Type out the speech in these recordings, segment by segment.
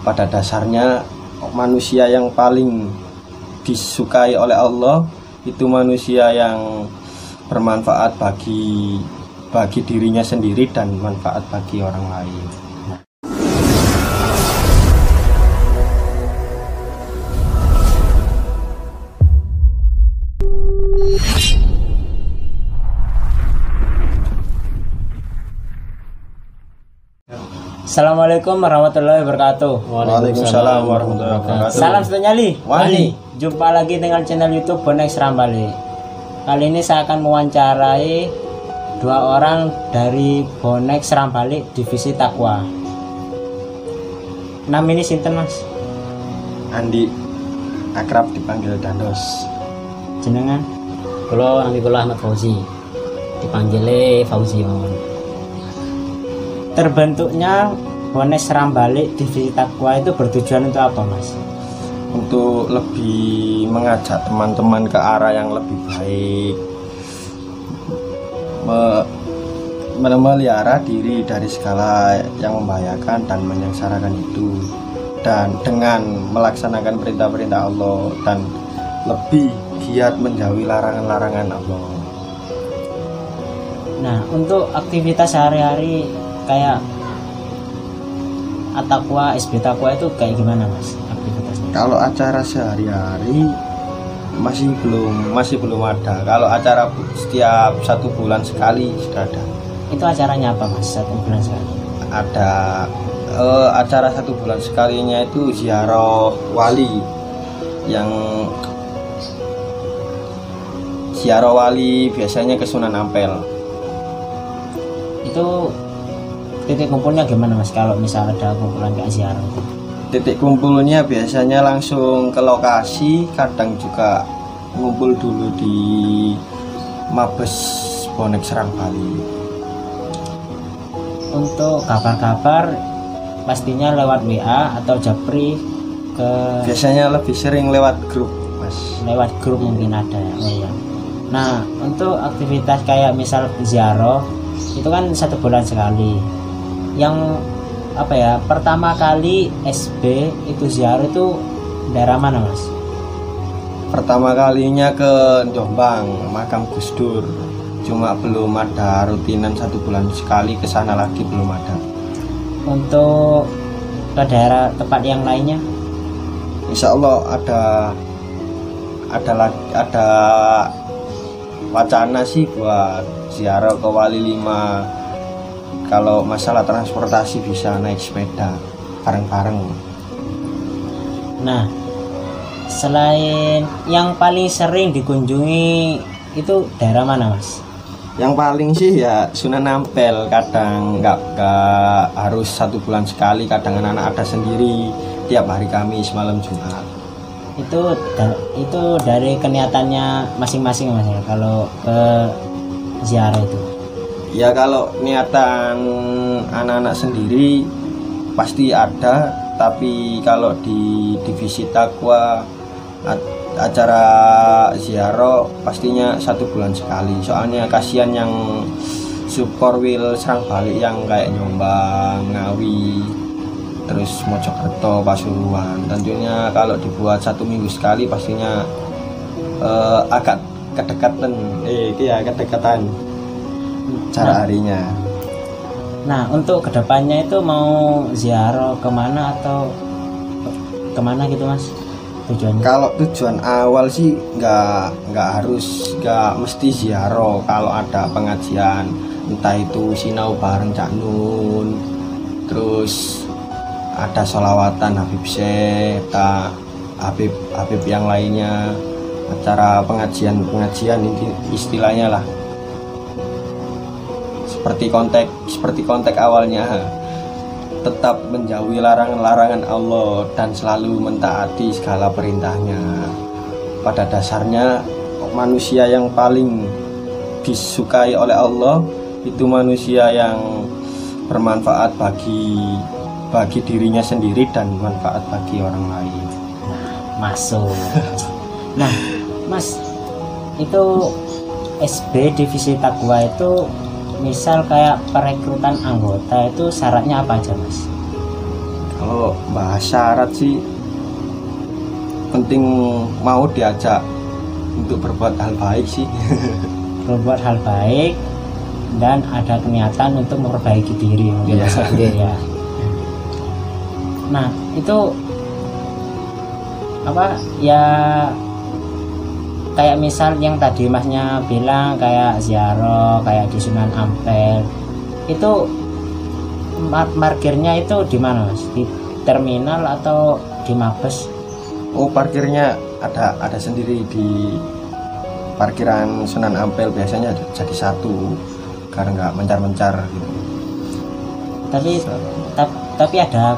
pada dasarnya manusia yang paling disukai oleh Allah itu manusia yang bermanfaat bagi dirinya sendiri dan manfaat bagi orang lain. Assalamualaikum warahmatullahi wabarakatuh. Waalaikumsalam warahmatullahi wabarakatuh. Salam satu nyali. Wani. Jumpa lagi dengan channel YouTube Bonek Seram Bali. Kali ini saya akan mewawancarai dua orang dari Bonek Seram Bali divisi Takwa. Nama ini sinten Mas? Andi, akrab dipanggil Dandos. Jenengan? Kalau Andi Kula Ahmad Fauzi, dipanggil Fauzi mawon. Terbentuknya Bonek Seram Bali divisi Takwa itu bertujuan untuk apa Mas? Untuk lebih mengajak teman-teman ke arah yang lebih baik, memelihara diri dari segala yang membahayakan dan menyengsarakan itu, dan dengan melaksanakan perintah-perintah Allah dan lebih giat menjauhi larangan-larangan Allah. Nah, untuk aktivitas sehari-hari kayak At-Taqwa, SB Takwa itu kayak gimana Mas aktivitasnya? Kalau acara sehari-hari masih belum ada. Kalau acara setiap 1 bulan sekali sudah ada. Itu acaranya apa Mas 1 bulan sekali? Ada acara 1 bulan sekalinya itu ziarah wali, yang ziarah wali biasanya ke Sunan Ampel. Itu titik kumpulnya gimana Mas kalau misal ada kumpulan kayak ziarah itu? Titik kumpulnya biasanya langsung ke lokasi, kadang juga ngumpul dulu di Mabes Bonek Seram Bali. Untuk kabar-kabar pastinya lewat WA atau Japri ke Biasanya lebih sering lewat grup, Mas. lewat grup mungkin ada ya. Oh iya. Nah, untuk aktivitas kayak misal ziarah itu kan 1 bulan sekali. Yang apa ya, pertama kali SB itu ziarah itu daerah mana Mas? Pertama kalinya ke Jombang, makam Gus Dur. Cuma belum ada rutinan 1 bulan sekali ke sana lagi, belum ada. Untuk ke daerah tempat yang lainnya? Insya Allah ada wacana sih buat ziarah ke Wali 5. Kalau masalah transportasi bisa naik sepeda bareng-bareng. Nah, selain yang paling sering dikunjungi itu daerah mana Mas? Yang paling sih ya Sunan Ampel. Kadang nggak harus 1 bulan sekali, kadang anak-anak ada sendiri tiap hari Kamis, malam Jumat. Itu dari keniatannya masing-masing Mas ya kalau ke ziarah itu. Ya kalau niatan anak-anak sendiri pasti ada, tapi kalau di divisi Takwa acara ziarah pastinya 1 bulan sekali. Soalnya kasihan yang subkorwil Serang Bali yang kayak Jombang, Ngawi, terus Mojokerto, Pasuruan. Tentunya kalau dibuat 1 minggu sekali pastinya agak kedekatan cara harinya. Nah, untuk kedepannya itu mau ziarah kemana atau kemana gitu Mas tujuannya? Kalau tujuan awal sih nggak mesti ziarah. Kalau ada pengajian, entah itu sinau bareng Cak Nun, terus ada sholawatan Habib Syekh, Habib yang lainnya, acara pengajian ini istilahnya lah. Seperti kontek awalnya, tetap menjauhi larangan-larangan Allah dan selalu mentaati segala perintahnya. Pada dasarnya manusia yang paling disukai oleh Allah itu manusia yang bermanfaat bagi dirinya sendiri dan manfaat bagi orang lain. Masuk. Nah, Mas, itu SB divisi Takwa itu misal kayak perekrutan anggota itu syaratnya apa aja Mas? Kalau bahas syarat sih penting mau diajak untuk berbuat hal baik sih. Berbuat hal baik dan ada niatan untuk memperbaiki diri mungkin Iya. ya. Nah itu apa ya, kayak misal yang tadi masnya bilang kayak ziarah kayak di Sunan Ampel itu parkirnya itu di mana mas? Di terminal atau di Mabes? Oh, parkirnya ada sendiri di parkiran Sunan Ampel, biasanya jadi satu karena nggak mencar-mencar gitu. Tapi ada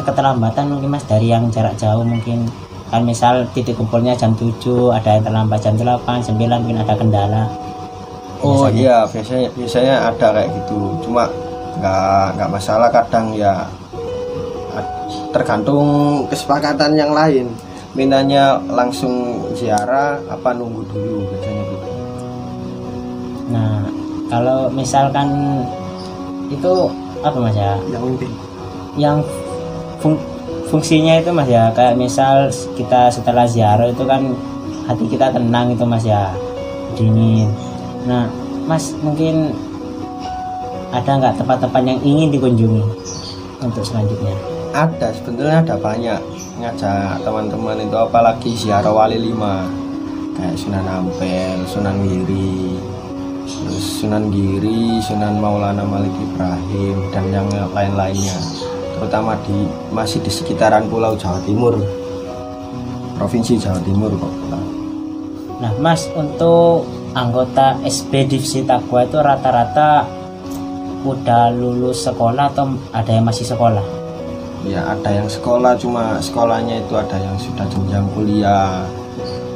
keterlambatan mungkin mas dari yang jarak jauh mungkin kan misal titik kumpulnya jam 7 ada yang terlambat jam 8, 9 mungkin ada kendala. Oh Biasanya. iya, biasanya ada kayak gitu, cuma nggak masalah, kadang ya tergantung kesepakatan yang lain, mintanya langsung ziarah apa nunggu dulu biasanya gitu. Nah kalau misalkan itu apa mas ya, Yang penting yang fungsinya itu mas ya, kayak misal kita setelah ziarah itu kan hati kita tenang itu mas ya, dingin. Nah mas mungkin ada nggak tempat-tempat yang ingin dikunjungi untuk selanjutnya? ada, sebetulnya ada banyak, ngajak teman-teman itu apalagi ziarah wali 5 kayak Sunan Ampel, Sunan Giri, terus Sunan Giri, Sunan Maulana Malik Ibrahim dan yang lain-lainnya, terutama masih di sekitaran Pulau Jawa Timur, Provinsi Jawa Timur kok. Nah mas, untuk anggota ekspedisi Takwa itu rata-rata udah lulus sekolah atau ada yang masih sekolah? Ya ada yang sekolah, cuma sekolahnya itu ada yang sudah jenjang kuliah,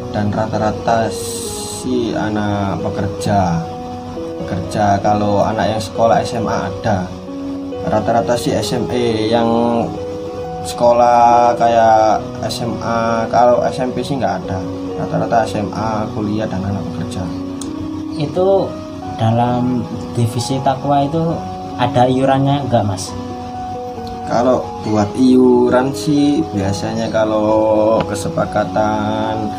dan rata-rata si anak pekerja. Kalau anak yang sekolah SMA ada, rata-rata si SME, yang sekolah kayak SMA, kalau SMP sih nggak ada, rata-rata SMA, kuliah, dan anak pekerja. Itu dalam divisi Takwa itu ada iurannya enggak mas? Kalau buat iuran sih biasanya kalau kesepakatan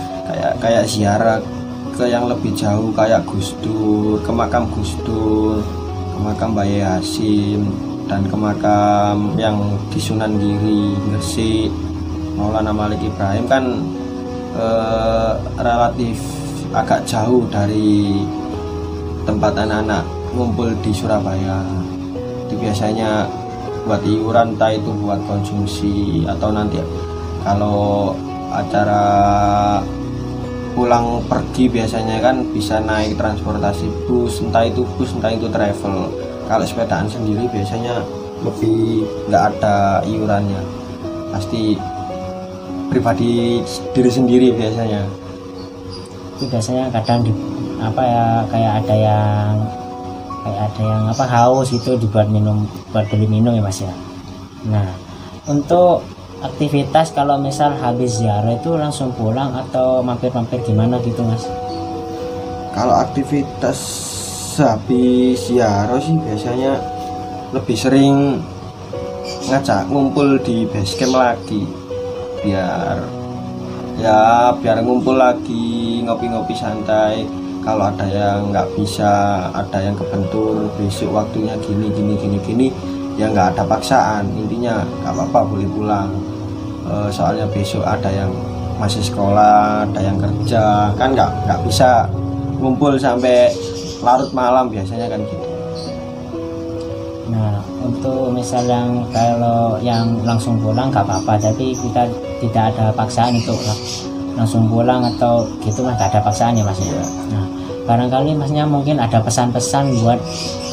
kayak ziarah ke yang lebih jauh kayak Gus Dur, ke makam Gus Dur, ke makam Bayi Hasim, dan ke makam yang di Sunan Giri, Gresik, Maulana Malik Ibrahim kan relatif agak jauh dari tempat anak-anak ngumpul di Surabaya. Itu biasanya buat iuran, entah itu buat konsumsi atau nanti kalau acara pulang pergi biasanya kan bisa naik transportasi bus, entah itu travel. Kalau sepedaan sendiri biasanya lebih nggak ada iurannya, pasti pribadi diri sendiri biasanya. Itu biasanya kadang di apa ya, kayak ada yang apa haus itu dibuat minum, buat beli minum ya mas ya. Nah untuk aktivitas kalau misal habis ziarah itu langsung pulang atau mampir-mampir gimana gitu mas? Kalau aktivitas habis ziarah sih biasanya lebih sering ngajak ngumpul di base camp lagi, biar ngumpul lagi, ngopi-ngopi santai. Kalau ada yang nggak bisa, ada yang kebentur besok waktunya gini, ya nggak ada paksaan, intinya nggak apa-apa, boleh pulang. Soalnya besok ada yang masih sekolah, ada yang kerja, kan nggak bisa ngumpul sampai larut malam biasanya kan gitu. Nah untuk misal yang kalau yang langsung pulang nggak apa-apa, tapi kita tidak ada paksaan untuk langsung pulang atau gitu mas, gak ada paksaan ya mas ya. Nah barangkali masnya mungkin ada pesan-pesan buat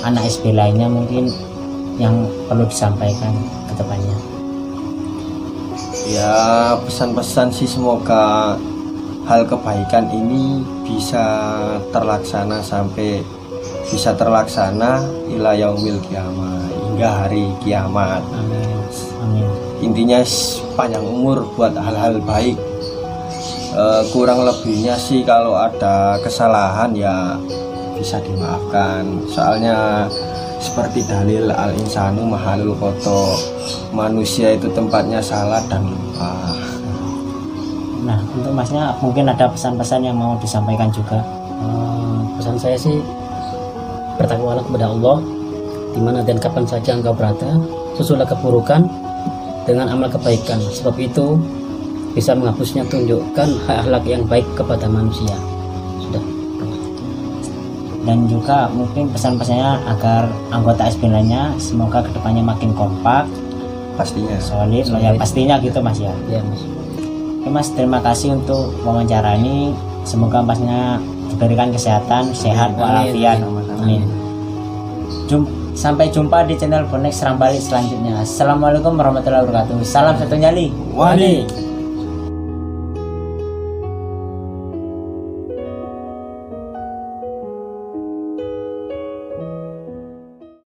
anak SB lainnya mungkin yang perlu disampaikan ke depannya. Ya pesan-pesan sih, semoga hal kebaikan ini bisa terlaksana ila yaumil kiamat, hingga hari kiamat. Amin. Amin. Intinya panjang umur buat hal-hal baik. Kurang lebihnya sih kalau ada kesalahan ya bisa dimaafkan, soalnya seperti dalil al insanu mahalul koto, manusia itu tempatnya salah dan lupa. Nah, untuk masnya mungkin ada pesan-pesan yang mau disampaikan juga. Pesan saya sih, bertakwalah kepada Allah, dimana dan kapan saja engkau berada, susulah keburukan dengan amal kebaikan, sebab itu bisa menghapusnya tunjukkan hak akhlak yang baik kepada manusia. Sudah. Dan juga mungkin pesan-pesannya agar anggota SB lainnya semoga kedepannya makin kompak, Pastinya. solid, loyal, pastinya gitu Mas ya. Ya Mas. Oke Mas, terima kasih untuk wawancara ini. Semoga Masnya diberikan kesehatan, sehat walafiat. Amin. Sampai jumpa di channel Bonek Serang Balik selanjutnya. Assalamualaikum warahmatullahi wabarakatuh. Salam satu nyali. Wani.